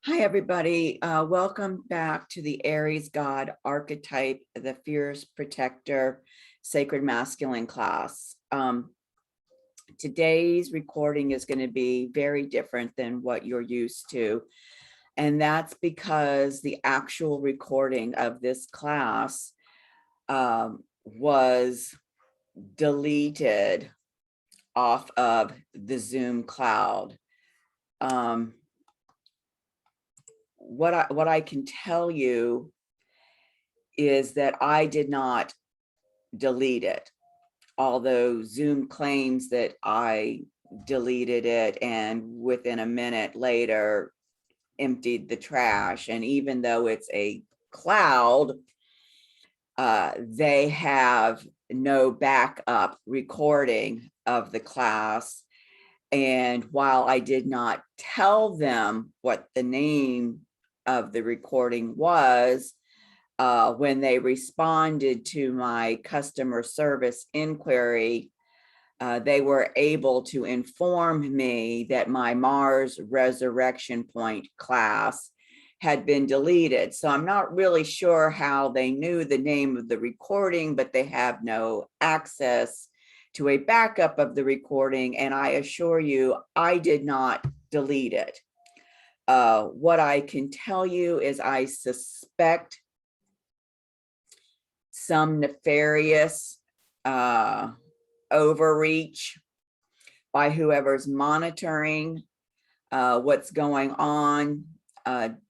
Hi, everybody. Welcome back to the Aries God Archetype, the Fierce Protector, Sacred Masculine class. Today's recording is going to be very different than what you're used to. And that's because the actual recording of this class was deleted off of the Zoom cloud. What I can tell you is that I did not delete it, although Zoom claims that I deleted it and within a minute later emptied the trash. And even though it's a cloud, they have no backup recording of the class. And while I did not tell them what the name of the recording was, when they responded to my customer service inquiry, they were able to inform me that my Mars Resurrection Point class had been deleted. So I'm not really sure how they knew the name of the recording, but they have no access to a backup of the recording. And I assure you, I did not delete it. What I can tell you is I suspect some nefarious overreach by whoever's monitoring what's going on,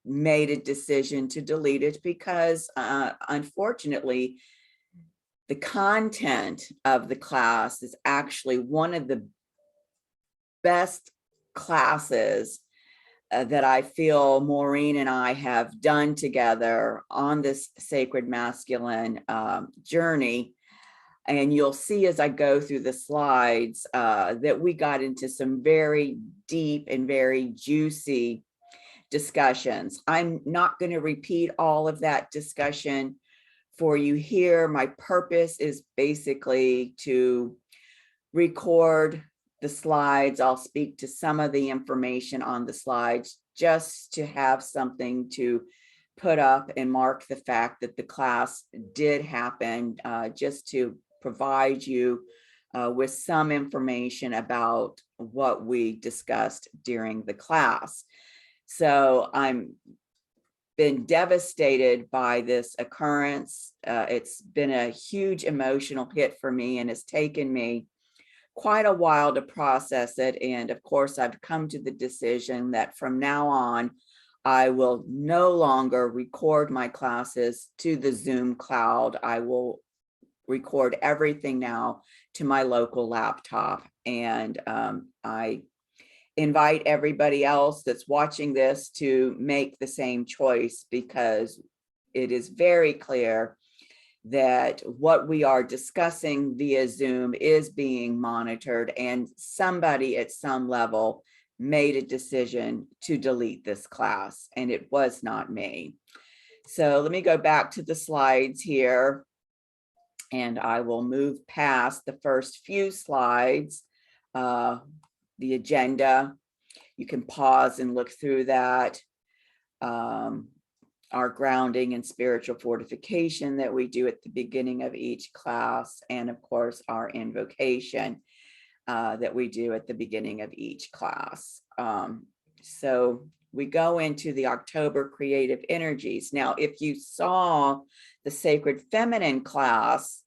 made a decision to delete it because unfortunately, the content of the class is actually one of the best classes that I feel Maureen and I have done together on this sacred masculine journey. And you'll see as I go through the slides that we got into some very deep and very juicy discussions. I'm not going to repeat all of that discussion for you here. My purpose is basically to record the slides. I'll speak to some of the information on the slides just to have something to put up and mark the fact that the class did happen, just to provide you with some information about what we discussed during the class. So I'm been devastated by this occurrence. It's been a huge emotional hit for me and has taken me quite a while to process it. And of course, I've come to the decision that from now on, I will no longer record my classes to the Zoom cloud. I will record everything now to my local laptop. And I invite everybody else that's watching this to make the same choice, because it is very clear that what we are discussing via Zoom is being monitored, and somebody at some level made a decision to delete this class, and it was not me. So let me go back to the slides here, and I will move past the first few slides. The agenda, you can pause and look through that. Our grounding and spiritual fortification that we do at the beginning of each class, and of course our invocation that we do at the beginning of each class. So we go into the October creative energies. Now, if you saw the Sacred Feminine class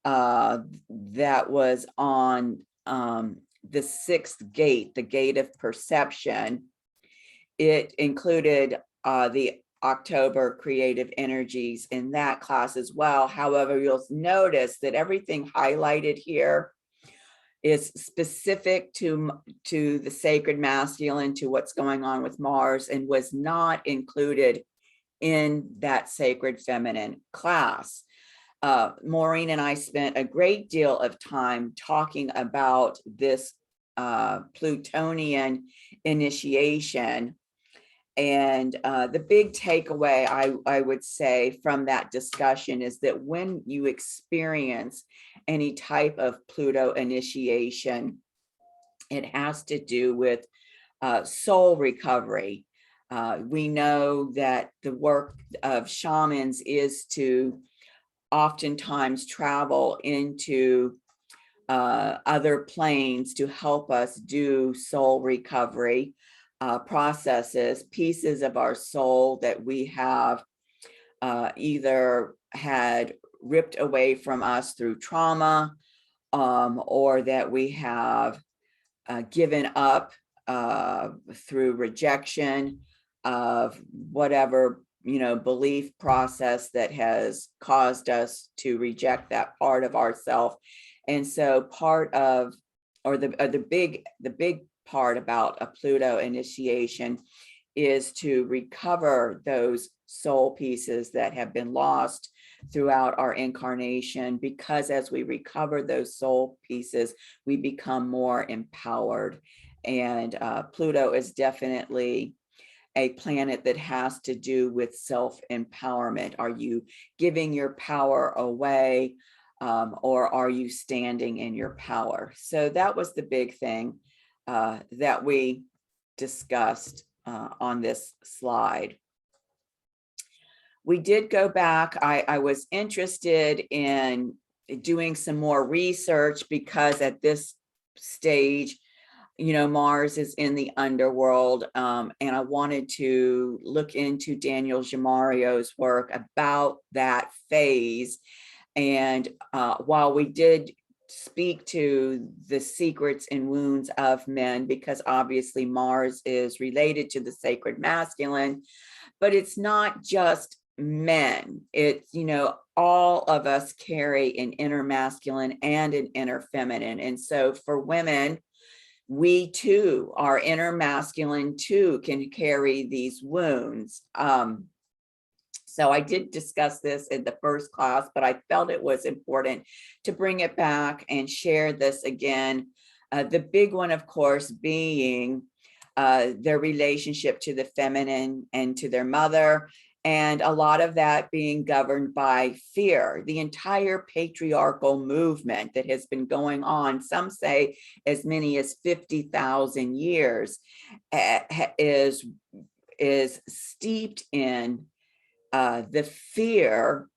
that was on the sixth gate, the gate of perception, it included the October creative energies in that class as well. However, you'll notice that everything highlighted here is specific to the sacred masculine, to what's going on with Mars, and was not included in that sacred feminine class. Maureen and I spent a great deal of time talking about this Plutonian initiation. And the big takeaway, I would say, from that discussion is that when you experience any type of Pluto initiation, it has to do with soul recovery. We know that the work of shamans is to oftentimes travel into other planes to help us do soul recovery processes, pieces of our soul that we have either had ripped away from us through trauma, or that we have given up through rejection of whatever, belief process that has caused us to reject that part of ourself. And so part of, or the big part about a Pluto initiation is to recover those soul pieces that have been lost throughout our incarnation, because as we recover those soul pieces, we become more empowered. And Pluto is definitely a planet that has to do with self-empowerment. Are you giving your power away, or are you standing in your power? So that was the big thing that we discussed on this slide. We did go back. I was interested in doing some more research, because at this stage, Mars is in the underworld, and I wanted to look into Daniel Jamario's work about that phase. And while we did speak to the secrets and wounds of men, because obviously Mars is related to the sacred masculine, but it's not just men. It's, all of us carry an inner masculine and an inner feminine. And so for women, we too, our inner masculine too, can carry these wounds. So I did discuss this in the first class, but I felt it was important to bring it back and share this again. The big one, of course, being their relationship to the feminine and to their mother, and a lot of that being governed by fear. The entire patriarchal movement that has been going on, some say as many as 50,000 years, is steeped in the fear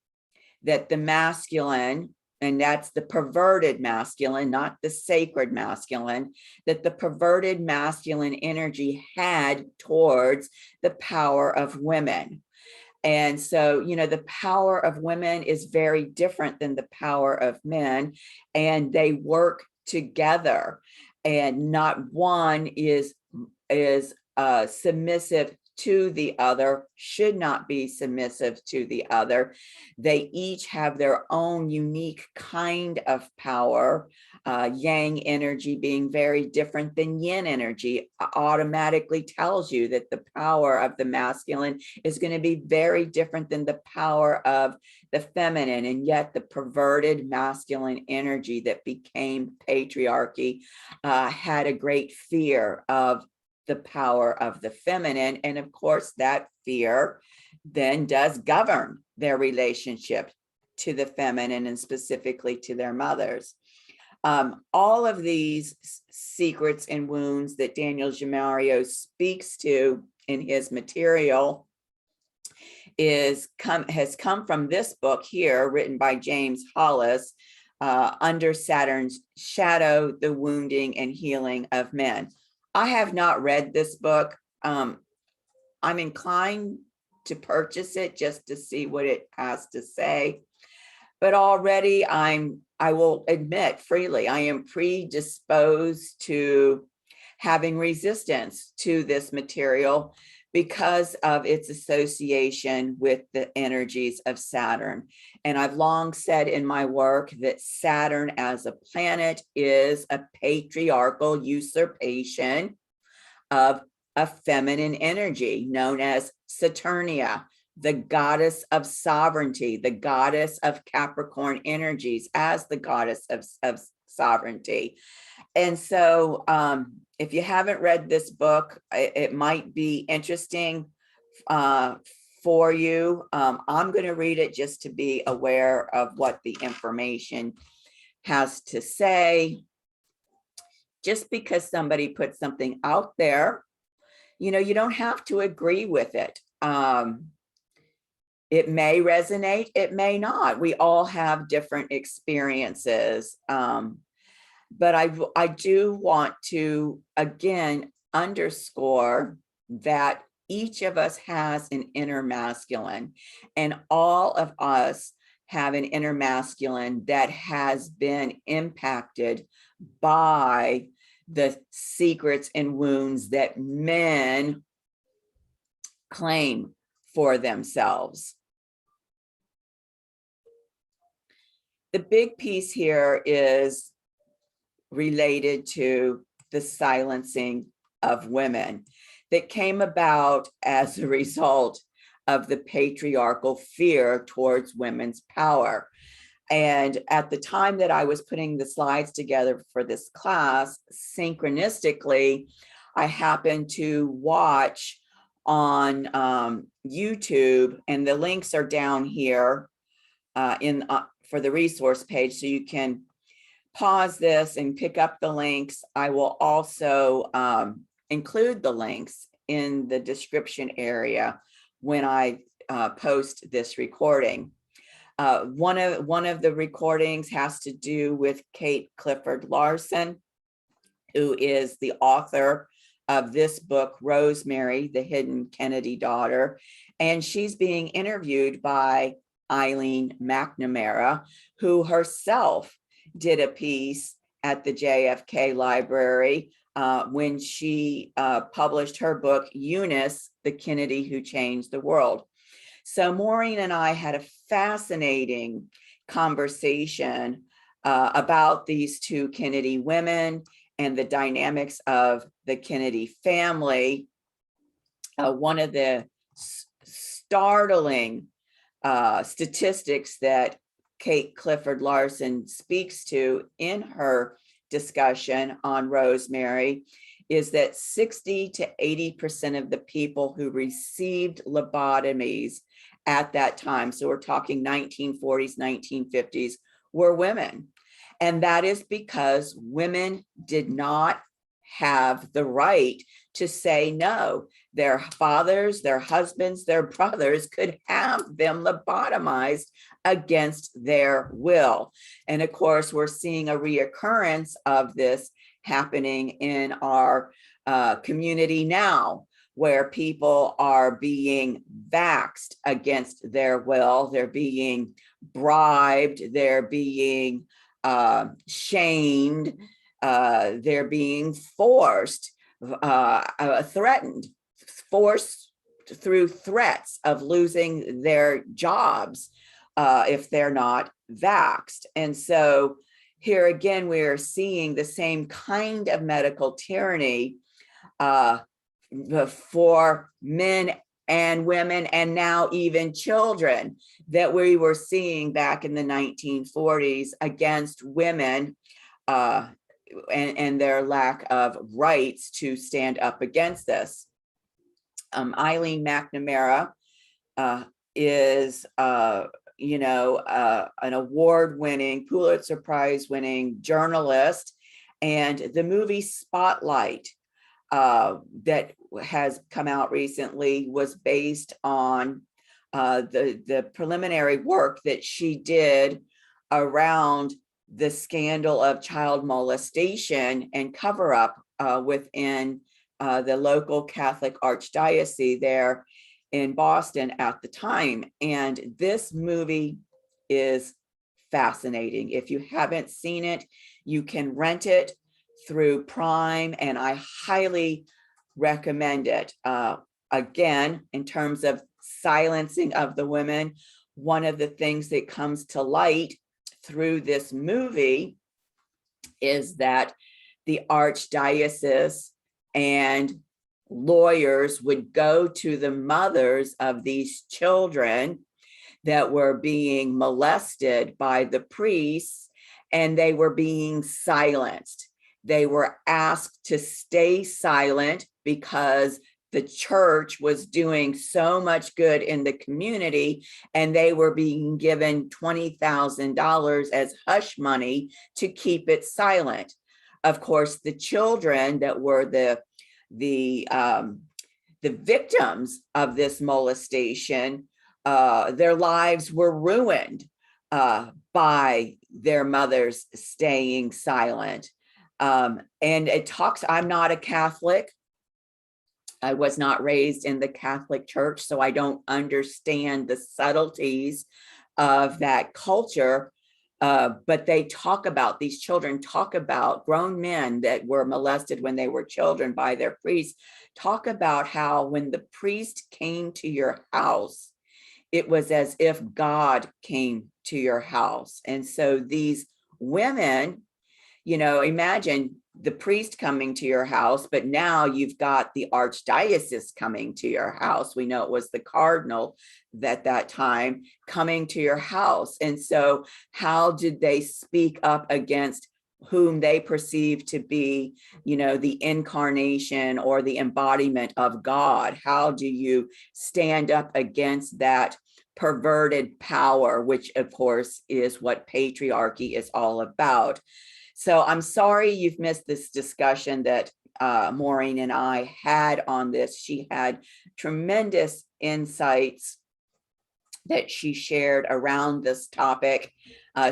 that the masculine, and that's the perverted masculine, not the sacred masculine, that the perverted masculine energy had towards the power of women. And so, the power of women is very different than the power of men, and they work together, and not one is submissive to the other, should not be submissive to the other. They each have their own unique kind of power. Yang energy being very different than yin energy automatically tells you that the power of the masculine is going to be very different than the power of the feminine. And yet the perverted masculine energy that became patriarchy had a great fear of the power of the feminine. And of course, that fear then does govern their relationship to the feminine, and specifically to their mothers. All of these secrets and wounds that Daniel Jamario speaks to in his material has come from this book here, written by James Hollis, Under Saturn's Shadow, the Wounding and Healing of Men. I have not read this book. I'm inclined to purchase it just to see what it has to say. But already I will admit freely, I am predisposed to having resistance to this material because of its association with the energies of Saturn. And I've long said in my work that Saturn as a planet is a patriarchal usurpation of a feminine energy known as Saturnia, the goddess of sovereignty, the goddess of Capricorn energies, as the goddess of sovereignty. And so if you haven't read this book, it might be interesting for you. I'm going to read it just to be aware of what the information has to say. Just because somebody puts something out there you don't have to agree with it. It may resonate, it may not. We all have different experiences. But I do want to, again, underscore that each of us has an inner masculine, and all of us have an inner masculine that has been impacted by the secrets and wounds that men claim for themselves. The big piece here is related to the silencing of women that came about as a result of the patriarchal fear towards women's power. And at the time that I was putting the slides together for this class, synchronistically, I happened to watch on YouTube, and the links are down here for the resource page, so you can pause this and pick up the links. I will also include the links in the description area when I post this recording. One of the recordings has to do with Kate Clifford Larson, who is the author of this book, Rosemary, the Hidden Kennedy Daughter. And she's being interviewed by Eileen McNamara, who herself did a piece at the JFK Library when she published her book, Eunice, the Kennedy Who Changed the World. So Maureen and I had a fascinating conversation about these two Kennedy women and the dynamics of the Kennedy family. One of the startling statistics that Kate Clifford Larson speaks to in her discussion on Rosemary is that 60 to 80% of the people who received lobotomies at that time, so we're talking 1940s, 1950s, were women. And that is because women did not have the right to say no. Their fathers, their husbands, their brothers could have them lobotomized against their will. And of course, we're seeing a reoccurrence of this happening in our community now, where people are being vaxxed against their will. They're being bribed, they're being shamed, they're being forced, threatened, forced through threats of losing their jobs if they're not vaxxed. And so here again, we're seeing the same kind of medical tyranny for men and women, and now even children, that we were seeing back in the 1940s against women and their lack of rights to stand up against this. Eileen McNamara is an award-winning, Pulitzer Prize-winning journalist, and the movie Spotlight that has come out recently was based on the preliminary work that she did around the scandal of child molestation and cover-up within the local Catholic archdiocese there in Boston at the time. And this movie is fascinating. If you haven't seen it, you can rent it through Prime, and I highly recommend it. Again, in terms of silencing of the women, one of the things that comes to light through this movie is that the archdiocese and lawyers would go to the mothers of these children that were being molested by the priests, and they were being silenced. They were asked to stay silent because the church was doing so much good in the community, and they were being given $20,000 as hush money to keep it silent. Of course, the children that were the the victims of this molestation, their lives were ruined by their mothers staying silent. And it talks, I'm not a Catholic. I was not raised in the Catholic Church, so I don't understand the subtleties of that culture. But they talk about, these children talk about, grown men that were molested when they were children by their priests, talk about how when the priest came to your house, it was as if God came to your house. And so these women, you know, imagine the priest coming to your house, but now you've got the archdiocese coming to your house. We know it was the cardinal at that time coming to your house. And so how did they speak up against whom they perceive to be, you know, the incarnation or the embodiment of God? How do you stand up against that perverted power, which of course is what patriarchy is all about? So I'm sorry you've missed this discussion that Maureen and I had on this. She had tremendous insights that she shared around this topic.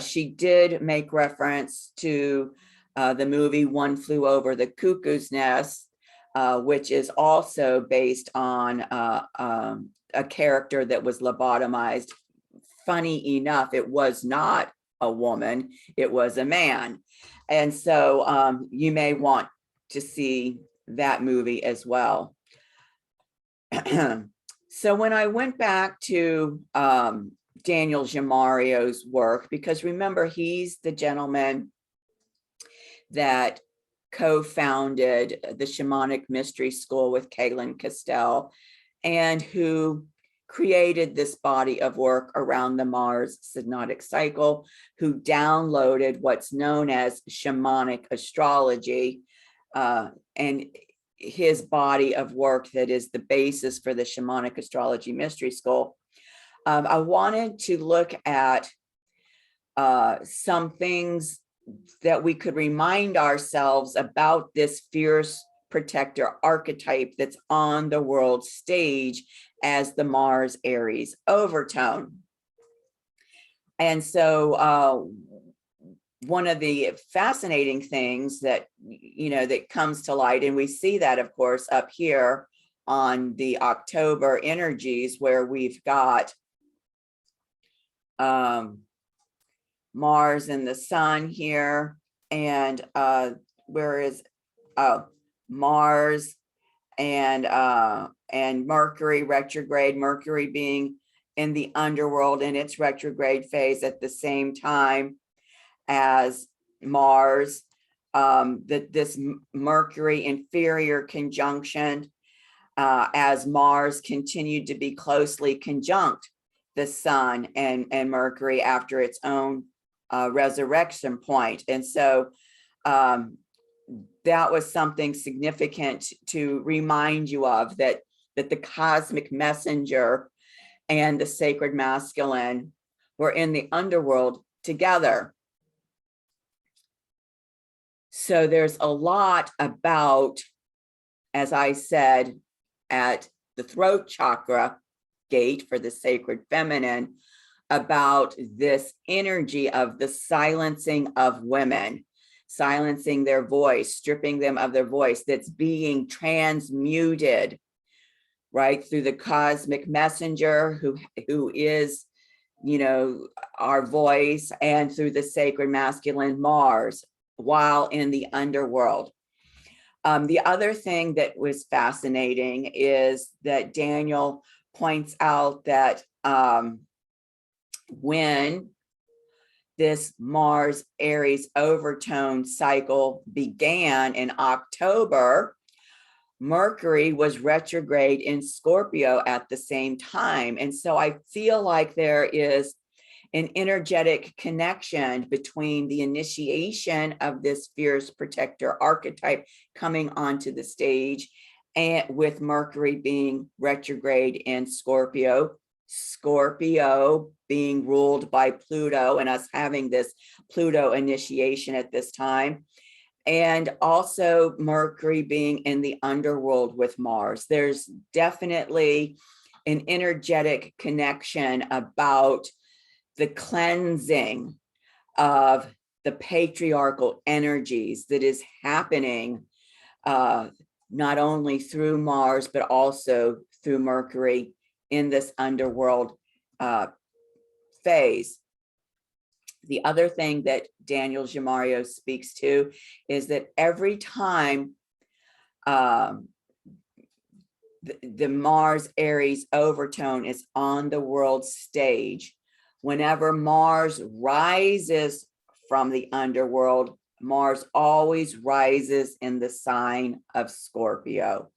She did make reference to the movie One Flew Over the Cuckoo's Nest, which is also based on a character that was lobotomized. Funny enough, it was not a woman, it was a man. And so you may want to see that movie as well. So when I went back to Daniel Jamario's work, because remember, he's the gentleman that co-founded the Shamanic Mystery School with Kaylin Castell, and who created this body of work around the Mars Synodic Cycle, who downloaded what's known as Shamanic Astrology, and his body of work that is the basis for the Shamanic Astrology Mystery School. I wanted to look at some things that we could remind ourselves about this fierce protector archetype that's on the world stage as the Mars Aries overtone. And so one of the fascinating things that, you know, that comes to light, and we see that, of course, up here on the October energies, where we've got Mars and the Sun here, and where is Mars and Mercury retrograde, Mercury being in the underworld in its retrograde phase at the same time as Mars, that this Mercury inferior conjunction, as Mars continued to be closely conjunct the Sun and Mercury after its own resurrection point. And so that was something significant to remind you of, that the cosmic messenger and the sacred masculine were in the underworld together. So there's a lot about, as I said, at the throat chakra gate for the sacred feminine, about this energy of the silencing of women, silencing their voice, stripping them of their voice, that's being transmuted, right, through the cosmic messenger who is, you know, our voice, and through the sacred masculine Mars while in the underworld. The other thing that was fascinating is that Daniel points out that when this Mars Aries overtone cycle began in October, Mercury was retrograde in Scorpio at the same time. And so I feel like there is an energetic connection between the initiation of this fierce protector archetype coming onto the stage, and with Mercury being retrograde in Scorpio, Scorpio being ruled by Pluto, and us having this Pluto initiation at this time. and also Mercury being in the underworld with Mars. There's definitely an energetic connection about the cleansing of the patriarchal energies that is happening not only through Mars, but also through Mercury in this underworld phase. The other thing that Daniel Gemario speaks to is that every time the Mars Aries overtone is on the world stage, whenever Mars rises from the underworld, Mars always rises in the sign of Scorpio.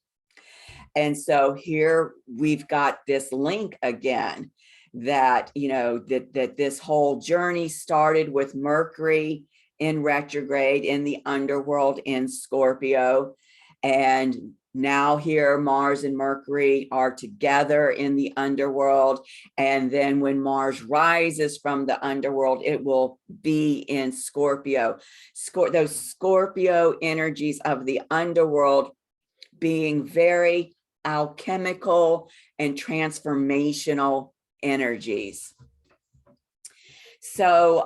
And so here we've got this link again, that, you know, that this whole journey started with Mercury in retrograde in the underworld in Scorpio. And now here Mars and Mercury are together in the underworld. And then when Mars rises from the underworld, it will be in Scorpio. Those Scorpio energies of the underworld being very alchemical and transformational energies. So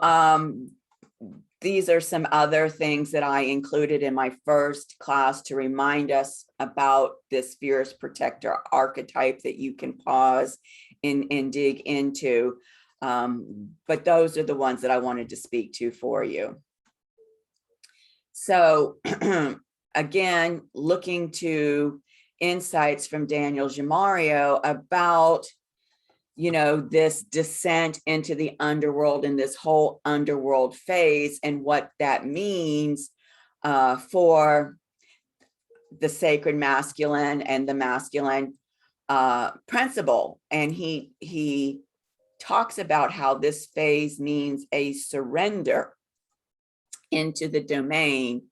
these are some other things that I included in my first class to remind us about this fierce protector archetype that you can pause and dig into. But those are the ones that I wanted to speak to for you. So again, looking to insights from Daniel Gemario about, you know, this descent into the underworld and this whole underworld phase and what that means for the sacred masculine and the masculine principle. And he talks about how this phase means a surrender into the domain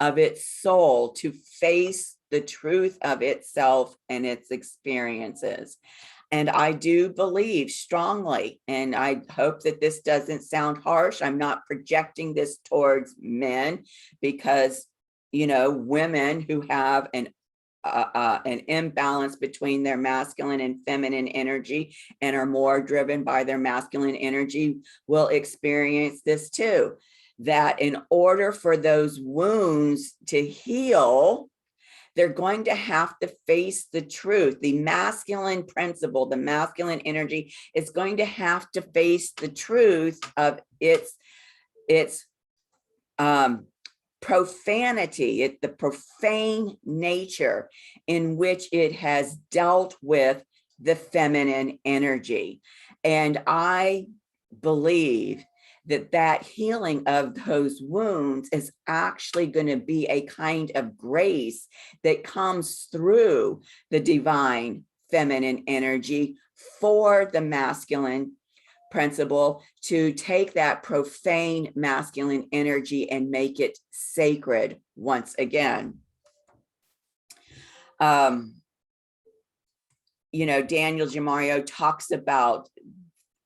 of its soul to face the truth of itself and its experiences. And I do believe strongly, and I hope that this doesn't sound harsh, I'm not projecting this towards men, because, you know, women who have an imbalance between their masculine and feminine energy and are more driven by their masculine energy will experience this too, that in order for those wounds to heal, they're going to have to face the truth. The masculine principle, the masculine energy is going to have to face the truth of its profanity, the profane nature in which it has dealt with the feminine energy. And I believe that healing of those wounds is actually going to be a kind of grace that comes through the divine feminine energy for the masculine principle to take that profane masculine energy and make it sacred once again. You know, Daniel Gemario talks about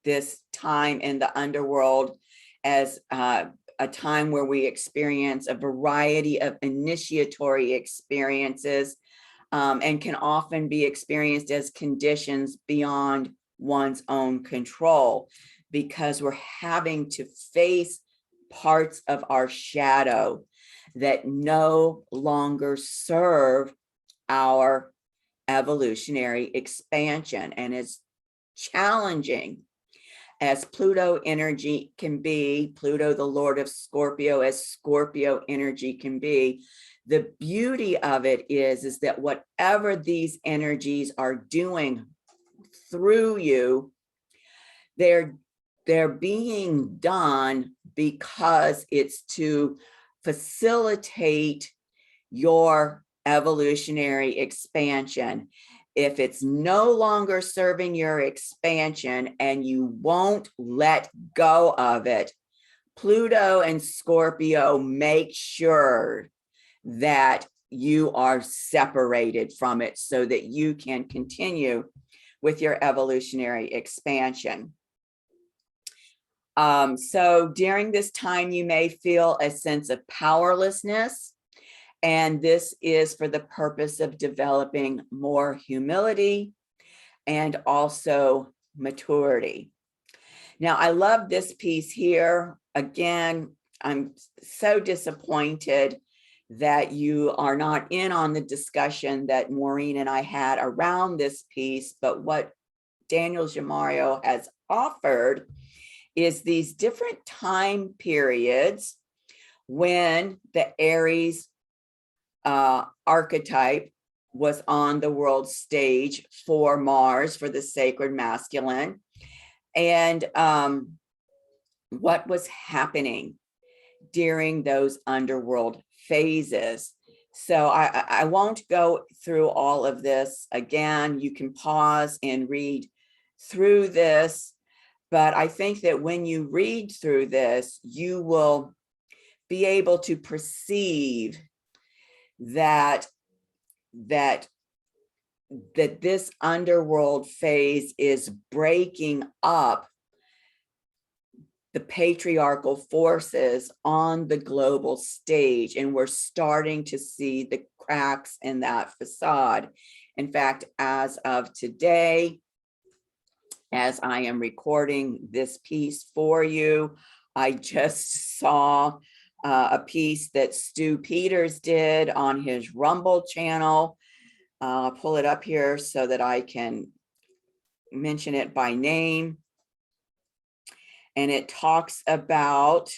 this time in the underworld as a time where we experience a variety of initiatory experiences and can often be experienced as conditions beyond one's own control, because we're having to face parts of our shadow that no longer serve our evolutionary expansion. And it's challenging as Pluto energy can be, Pluto, the Lord of Scorpio, as Scorpio energy can be. The beauty of it is that whatever these energies are doing through you, they're being done because it's to facilitate your evolutionary expansion. If it's no longer serving your expansion and you won't let go of it, Pluto and Scorpio make sure that you are separated from it so that you can continue with your evolutionary expansion. So during this time, you may feel a sense of powerlessness And this is for the purpose of developing more humility and also maturity. Now, I love this piece here. Again, I'm so disappointed that you are not in on the discussion that Maureen and I had around this piece, but what Daniel Jamario has offered is these different time periods when the Aries archetype was on the world stage for Mars, for the sacred masculine, and what was happening during those underworld phases. So I won't go through all of this again. You can pause and read through this, but I think that when you read through this, you will be able to perceive that this underworld phase is breaking up the patriarchal forces on the global stage, and we're starting to see the cracks in that facade. In fact, as of today, as I am recording this piece for you, I just saw a piece that Stu Peters did on his Rumble channel. I'll pull it up here so that I can mention it by name. And it talks about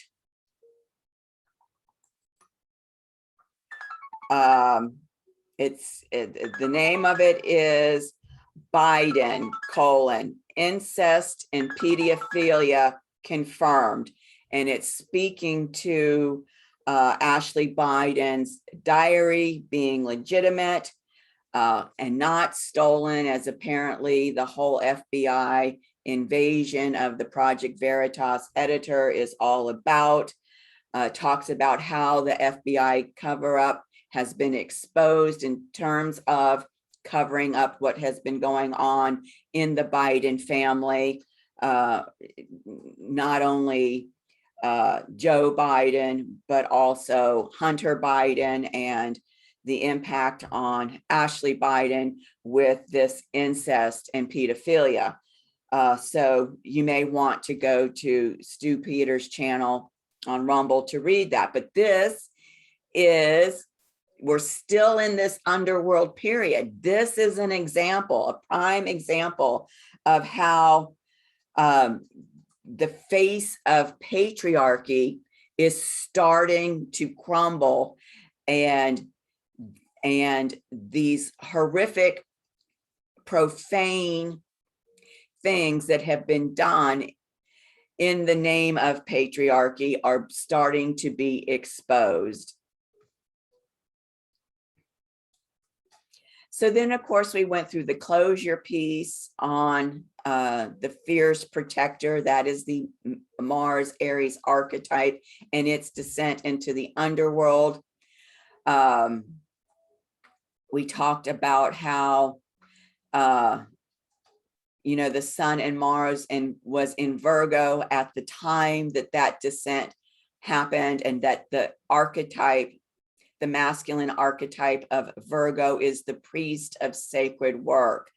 the name of it is Biden, incest and pedophilia confirmed. And it's speaking to Ashley Biden's diary being legitimate and not stolen, as apparently the whole FBI invasion of the Project Veritas editor is all about. Talks about how the FBI cover-up has been exposed in terms of covering up what has been going on in the Biden family. Not only Joe Biden, but also Hunter Biden and the impact on Ashley Biden with this incest and pedophilia. So you may want to go to Stu Peters' channel on Rumble to read that. But this is, we're still in this underworld period. This is an example, a prime example of how the face of patriarchy is starting to crumble, and these horrific, profane things that have been done in the name of patriarchy are starting to be exposed. So then, of course, we went through the closure piece on the fierce protector. That is the Mars Aries archetype and its descent into the underworld. We talked about how the sun and Mars was in Virgo at the time that descent happened, and that the archetype, the masculine archetype of Virgo, is the priest of sacred work.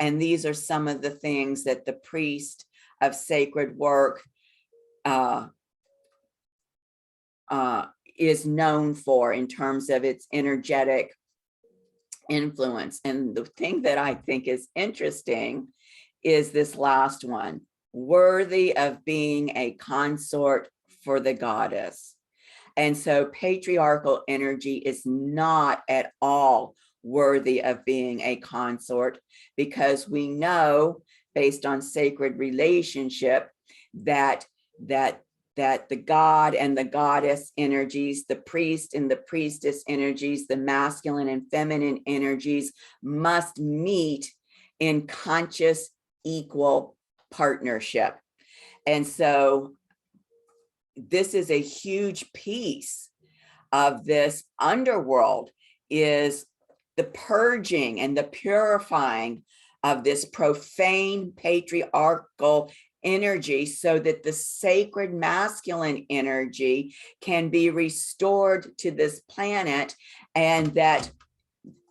And these are some of the things that the priest of sacred work is known for in terms of its energetic influence. And the thing that I think is interesting is this last one: worthy of being a consort for the goddess. And so patriarchal energy is not at all worthy of being a consort, because we know, based on sacred relationship, that the god and the goddess energies, the priest and the priestess energies, the masculine and feminine energies must meet in conscious, equal partnership. And so this is a huge piece of this underworld, is the purging and the purifying of this profane patriarchal energy so that the sacred masculine energy can be restored to this planet, and that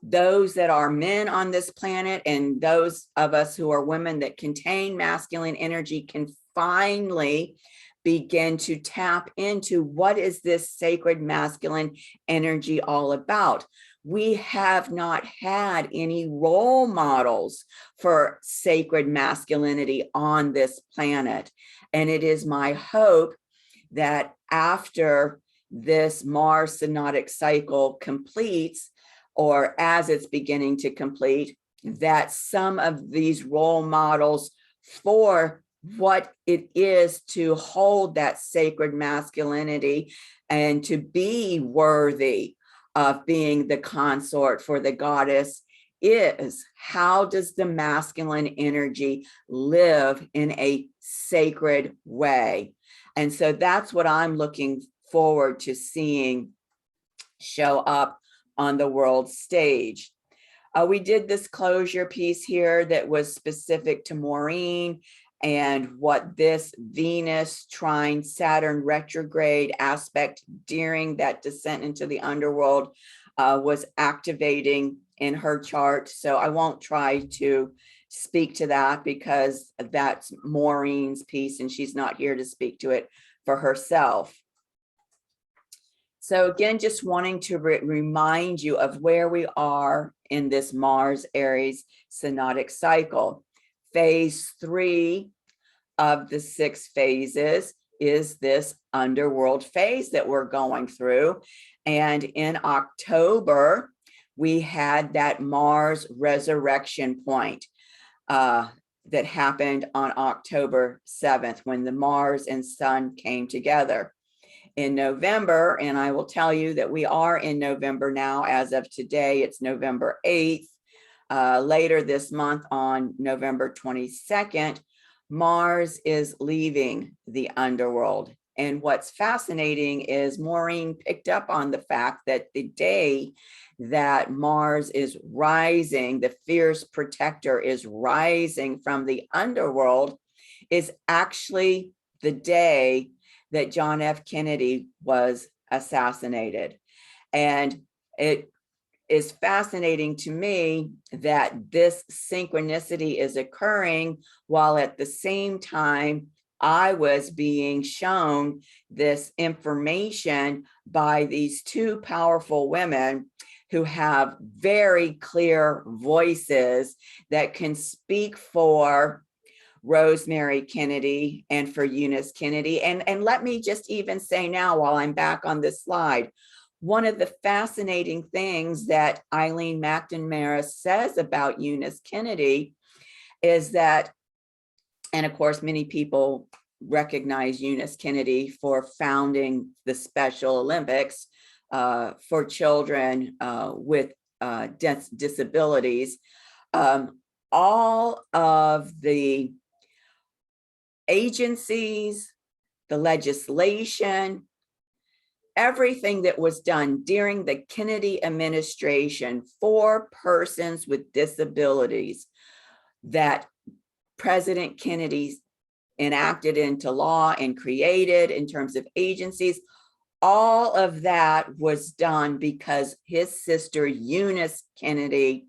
those that are men on this planet and those of us who are women that contain masculine energy can finally begin to tap into what is this sacred masculine energy all about. We have not had any role models for sacred masculinity on this planet. And it is my hope that after this Mars Synodic cycle completes, or as it's beginning to complete, that some of these role models for what it is to hold that sacred masculinity and to be worthy of being the consort for the goddess is, how does the masculine energy live in a sacred way? And so that's what I'm looking forward to seeing show up on the world stage. We did this closure piece here that was specific to Maureen and what this Venus trine Saturn retrograde aspect during that descent into the underworld was activating in her chart. So I won't try to speak to that because that's Maureen's piece and she's not here to speak to it for herself. So again, just wanting to remind you of where we are in this Mars Aries synodic cycle. Phase 3 of the 6 phases is this underworld phase that we're going through. And in October, we had that Mars resurrection point that happened on October 7th when the Mars and Sun came together. In November, and I will tell you that we are in November now. As of today, it's November 8th. Later this month, on November 22nd, Mars is leaving the underworld. And what's fascinating is Maureen picked up on the fact that the day that Mars is rising, the fierce protector is rising from the underworld, is actually the day that John F. Kennedy was assassinated. And it is fascinating to me that this synchronicity is occurring while at the same time I was being shown this information by these two powerful women who have very clear voices that can speak for Rosemary Kennedy and for Eunice Kennedy. And let me just even say now, while I'm back on this slide, one of the fascinating things that Eileen McNamara says about Eunice Kennedy is that, and of course, many people recognize Eunice Kennedy for founding the Special Olympics for children with disabilities. All of the agencies, the legislation, everything that was done during the Kennedy administration for persons with disabilities that President Kennedy enacted into law and created in terms of agencies, all of that was done because his sister Eunice Kennedy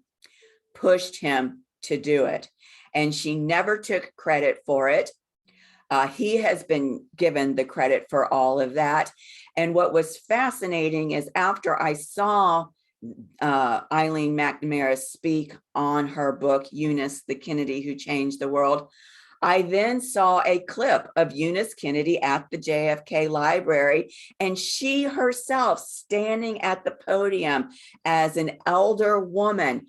pushed him to do it. And she never took credit for it. He has been given the credit for all of that. And what was fascinating is after I saw Eileen McNamara speak on her book, Eunice, the Kennedy Who Changed the World, I then saw a clip of Eunice Kennedy at the JFK Library, and she herself standing at the podium as an elder woman,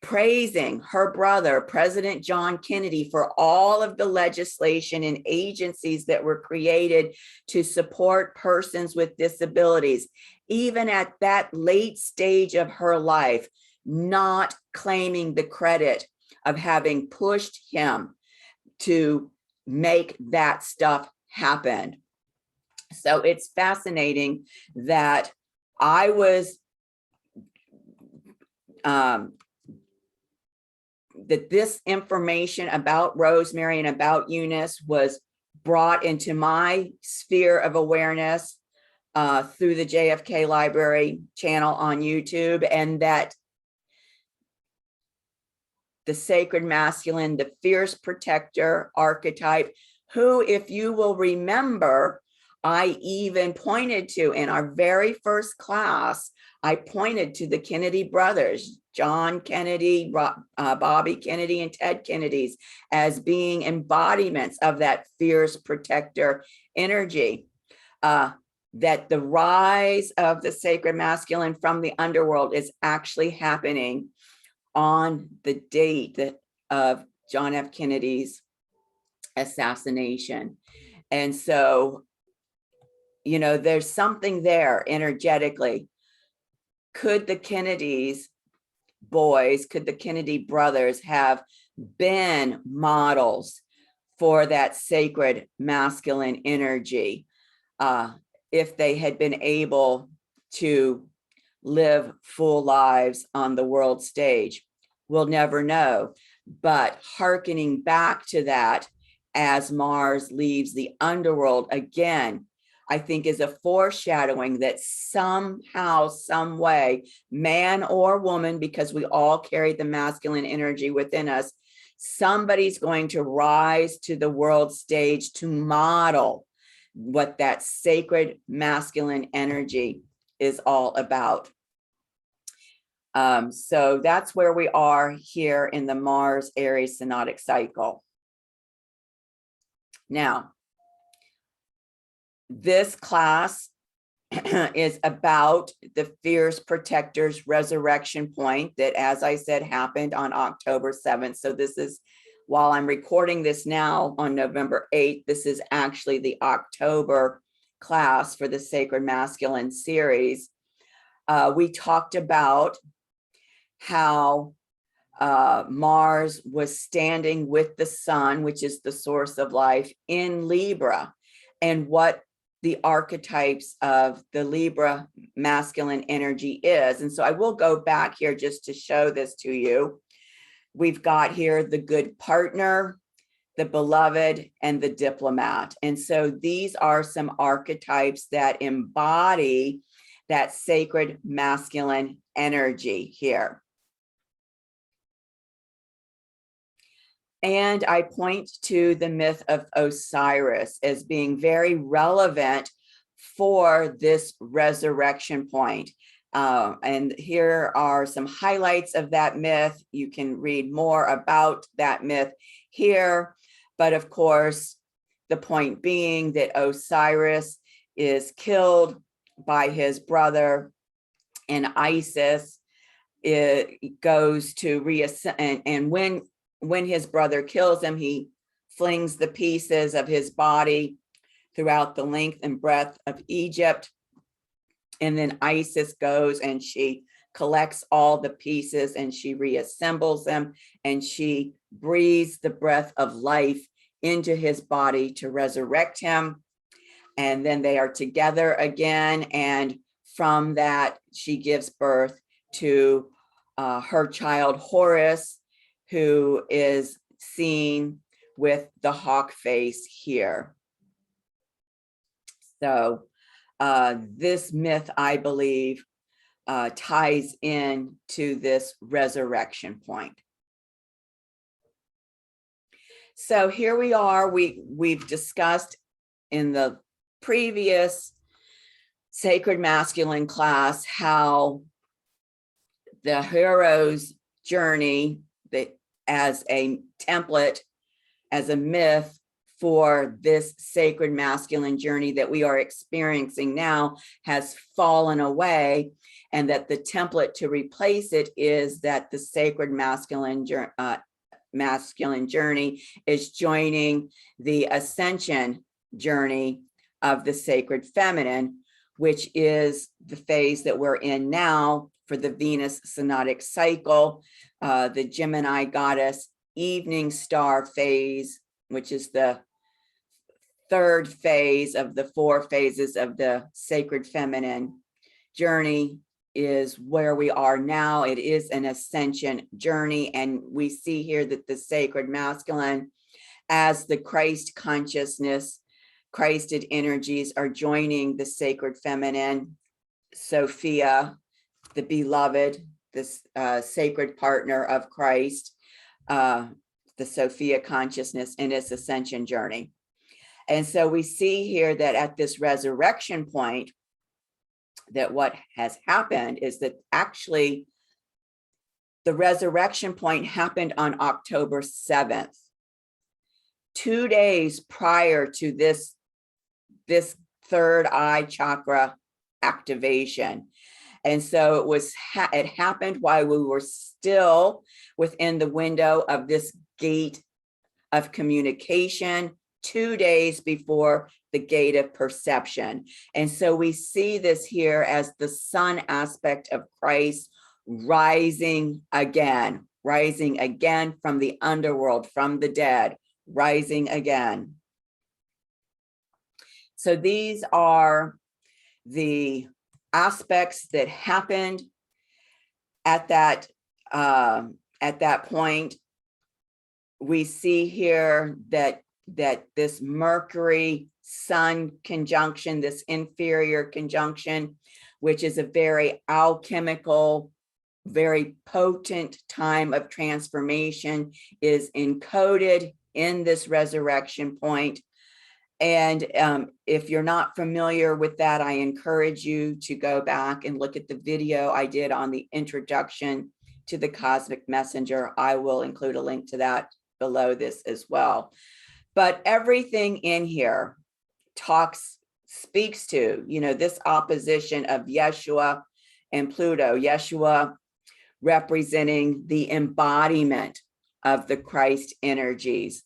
praising her brother, President John Kennedy, for all of the legislation and agencies that were created to support persons with disabilities, even at that late stage of her life, not claiming the credit of having pushed him to make that stuff happen. So it's fascinating that I was that this information about Rosemary and about Eunice was brought into my sphere of awareness through the JFK Library channel on YouTube, and that the sacred masculine, the fierce protector archetype, who, if you will remember, I even pointed to in our very first class, I pointed to the Kennedy brothers, John Kennedy, Bobby Kennedy, and Ted Kennedy's, as being embodiments of that fierce protector energy. That the rise of the sacred masculine from the underworld is actually happening on the date of John F. Kennedy's assassination. And so, you know, there's something there energetically. Could the Kennedys boys, could the Kennedy brothers have been models for that sacred masculine energy if they had been able to live full lives on the world stage? We'll never know. But hearkening back to that as Mars leaves the underworld again, I think is a foreshadowing that somehow, some way, man or woman, because we all carry the masculine energy within us, somebody's going to rise to the world stage to model what that sacred masculine energy is all about. So that's where we are here in the Mars Aries Synodic Cycle. Now, this class is about the fierce protector's resurrection point that, as I said, happened on October 7th. So this is, while I'm recording this now on November 8th, this is actually the October class for the Sacred Masculine series. We talked about how Mars was standing with the sun, which is the source of life, in Libra, and what the archetypes of the Libra masculine energy is. And so I will go back here just to show this to you. We've got here the good partner, the beloved, and the diplomat. And so these are some archetypes that embody that sacred masculine energy here. And I point to the myth of Osiris as being very relevant for this resurrection point. And here are some highlights of that myth. You can read more about that myth here. But of course, the point being that Osiris is killed by his brother, and Isis goes to reascend. And when his brother kills him, he flings the pieces of his body throughout the length and breadth of Egypt. And then Isis goes and she collects all the pieces and she reassembles them, and she breathes the breath of life into his body to resurrect him. And then they are together again. And from that, she gives birth to her child Horus, who is seen with the hawk face here. So this myth, I believe, ties in to this resurrection point. So here we are. We've discussed in the previous Sacred Masculine class how the hero's journey, that as a template, as a myth for this sacred masculine journey that we are experiencing now, has fallen away, and that the template to replace it is that the sacred masculine journey is joining the ascension journey of the sacred feminine, which is the phase that we're in now for the Venus Synodic Cycle, the Gemini goddess evening star phase, which is the third phase of the 4 phases of the sacred feminine journey, is where we are now. It is an ascension journey. And we see here that the sacred masculine, as the Christ consciousness, Christed energies are joining the sacred feminine, Sophia, the beloved, this sacred partner of Christ, the Sophia consciousness in its ascension journey. And so we see here that at this resurrection point, that what has happened is that actually the resurrection point happened on October 7th, 2 days prior to this third eye chakra activation. And so it happened while we were still within the window of this gate of communication, 2 days before the gate of perception. And so we see this here as the sun aspect of Christ rising again from the underworld, from the dead, rising again. So these are the aspects that happened at that point. We see here that this Mercury Sun conjunction, this inferior conjunction, which is a very alchemical, very potent time of transformation, is encoded in this resurrection point. And if you're not familiar with that, I encourage you to go back and look at the video I did on the introduction to the Cosmic Messenger. I will include a link to that below this as well. But everything in here speaks to, this opposition of Yeshua and Pluto. Yeshua representing the embodiment of the Christ energies,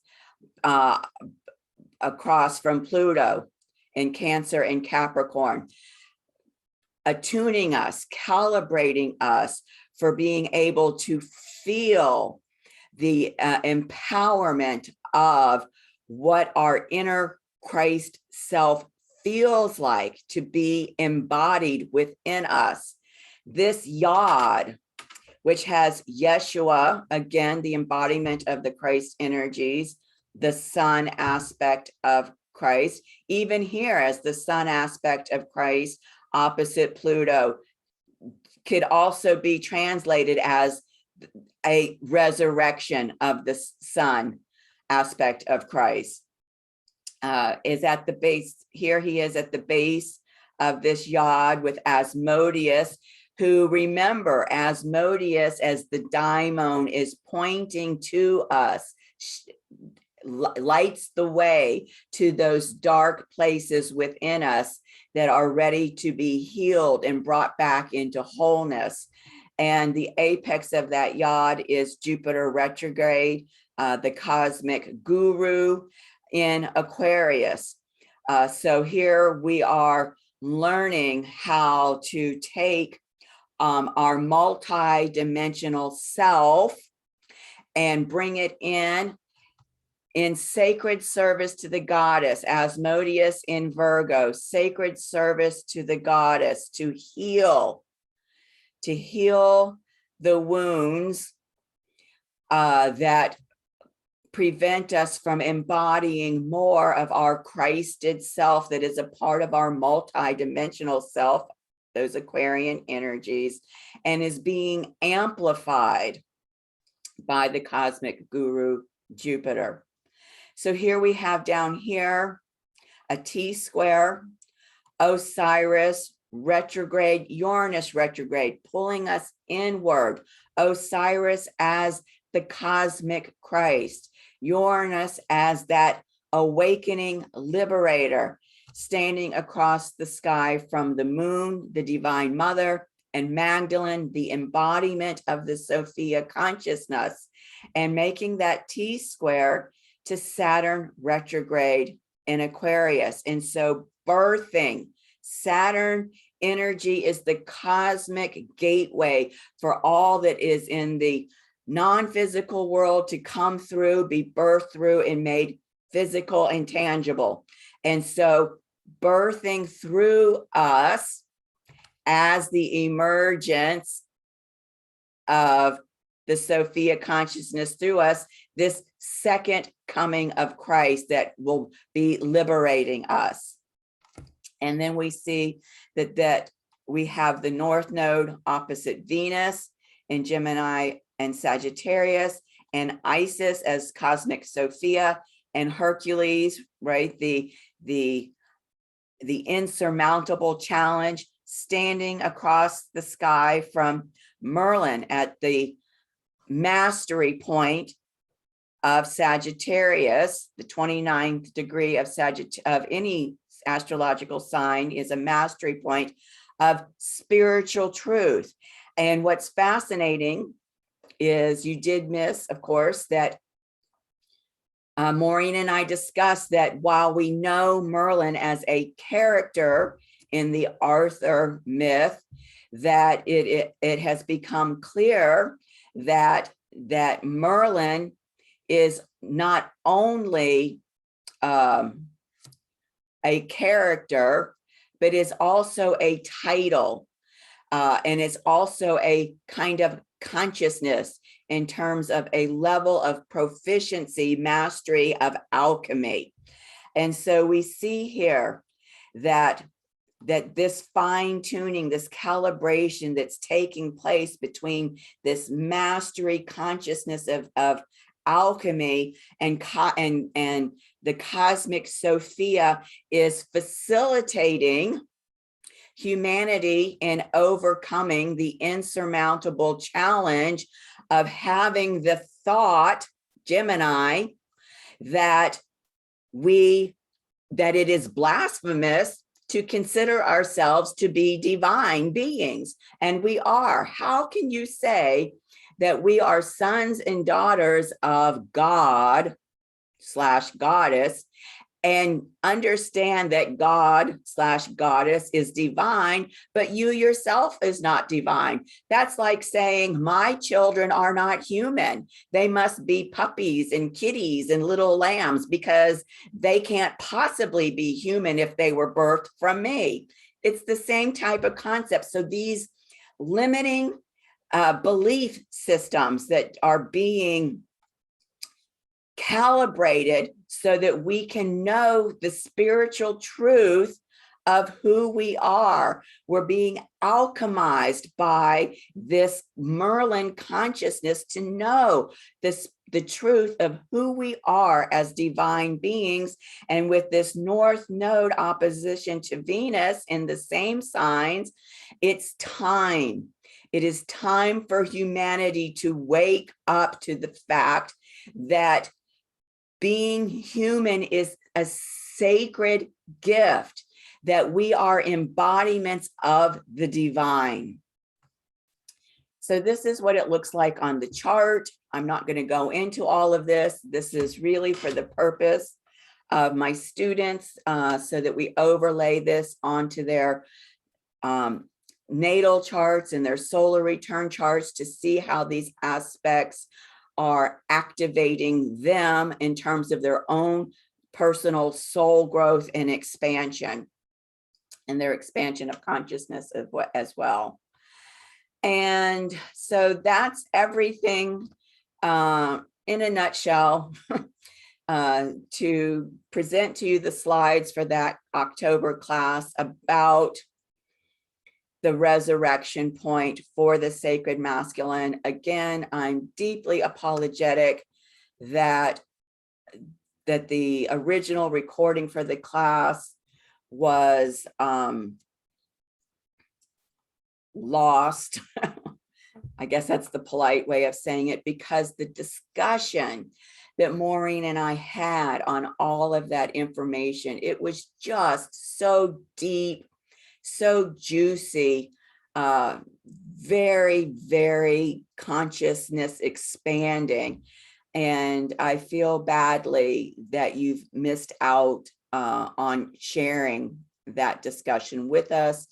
across from Pluto in Cancer and Capricorn, attuning us, calibrating us for being able to feel the empowerment of what our inner Christ self feels like to be embodied within us. This Yod, which has Yeshua, again, the embodiment of the Christ energies, the sun aspect of Christ, even here as the sun aspect of Christ opposite Pluto, could also be translated as a resurrection of the sun aspect of Christ. Is at the base, here he is at the base of this Yod with Asmodeus, who, remember, Asmodeus as the daimon is pointing to us, lights the way to those dark places within us that are ready to be healed and brought back into wholeness. And the apex of that Yod is Jupiter retrograde, the cosmic guru in Aquarius. So here we are learning how to take our multi-dimensional self and bring it in sacred service to the goddess, Asmodeus in Virgo, sacred service to the goddess, to heal the wounds that prevent us from embodying more of our Christed self that is a part of our multi-dimensional self, those Aquarian energies, and is being amplified by the cosmic guru Jupiter. So here we have down here a T-square, Osiris retrograde, Uranus retrograde, pulling us inward. Osiris as the cosmic Christ, Uranus as that awakening liberator, standing across the sky from the moon, the divine mother, and Magdalene, the embodiment of the Sophia consciousness, and making that T-square to Saturn retrograde in Aquarius. And so birthing, Saturn energy is the cosmic gateway for all that is in the non-physical world to come through, be birthed through, and made physical and tangible. And so birthing through us as the emergence of the Sophia consciousness through us, this second coming of Christ that will be liberating us. And then we see that we have the North Node opposite Venus in Gemini and Sagittarius, and Isis as cosmic Sophia, and Hercules, right? The insurmountable challenge standing across the sky from Merlin at the mastery point of Sagittarius. The 29th degree of any astrological sign is a mastery point of spiritual truth. And what's fascinating is you did miss, of course, that Maureen and I discussed that while we know Merlin as a character in the Arthur myth, that it has become clear that Merlin is not only a character, but is also a title, and is also a kind of consciousness in terms of a level of proficiency, mastery of alchemy. And so we see here that this fine tuning, this calibration that's taking place between this mastery consciousness of alchemy and the cosmic Sophia is facilitating humanity in overcoming the insurmountable challenge of having the thought, Gemini, that it is blasphemous to consider ourselves to be divine beings. And we are. How can you say that we are sons and daughters of God / goddess and understand that God / goddess is divine, but you yourself is not divine? That's like saying my children are not human. They must be puppies and kitties and little lambs because they can't possibly be human if they were birthed from me. It's the same type of concept. So these limiting belief systems that are being calibrated so that we can know the spiritual truth of who we are. We're being alchemized by this Merlin consciousness to know the truth of who we are as divine beings. And with this North Node opposition to Venus in the same signs, it's time. It is time for humanity to wake up to the fact that being human is a sacred gift, that we are embodiments of the divine. So this is what it looks like on the chart. I'm not going to go into all of this. This is really for the purpose of my students, so that we overlay this onto their natal charts and their solar return charts to see how these aspects are activating them in terms of their own personal soul growth and expansion, and their expansion of consciousness as well. And so that's everything in a nutshell to present to you the slides for that October class about the resurrection point for the sacred masculine. Again, I'm deeply apologetic that the original recording for the class was lost. I guess that's the polite way of saying it, because the discussion that Maureen and I had on all of that information, it was just so deep, so juicy, very, very consciousness expanding. And I feel badly that you've missed out on sharing that discussion with us.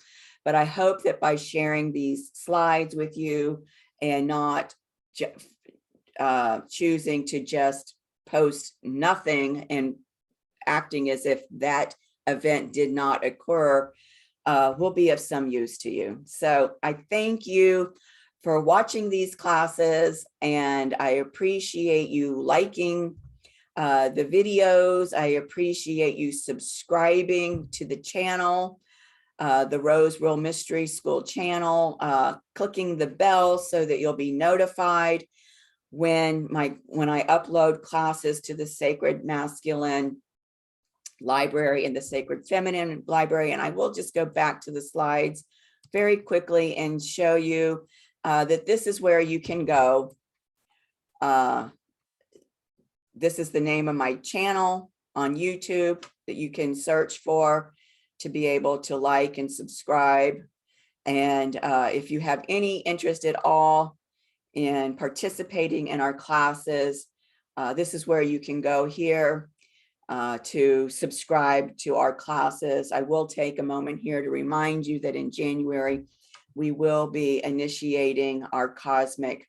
But I hope that by sharing these slides with you and not choosing to just post nothing and acting as if that event did not occur, will be of some use to you. So I thank you for watching these classes, and I appreciate you liking the videos. I appreciate you subscribing to the channel, the Rose Real Mystery School channel, clicking the bell so that you'll be notified when I upload classes to the Sacred Masculine Library and the Sacred Feminine Library. And I will just go back to the slides very quickly and show you that this is where you can go. This is the name of my channel on YouTube that you can search for to be able to like and subscribe. And if you have any interest at all in participating in our classes, this is where you can go here to subscribe to our classes. I will take a moment here to remind you that in January, we will be initiating our Cosmic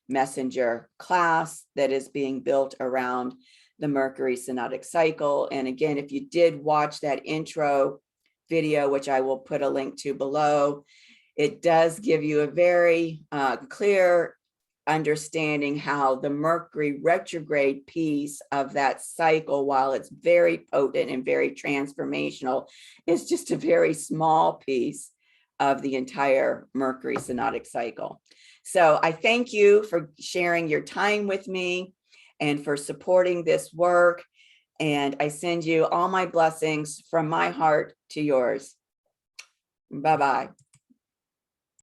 Messenger class that is being built around the Mercury Synodic Cycle. And again, if you did watch that intro video, which I will put a link to below, it does give you a very clear understanding how the Mercury retrograde piece of that cycle, while it's very potent and very transformational, is just a very small piece of the entire Mercury Synodic Cycle. So I thank you for sharing your time with me and for supporting this work. And I send you all my blessings from my heart to yours. Bye-bye.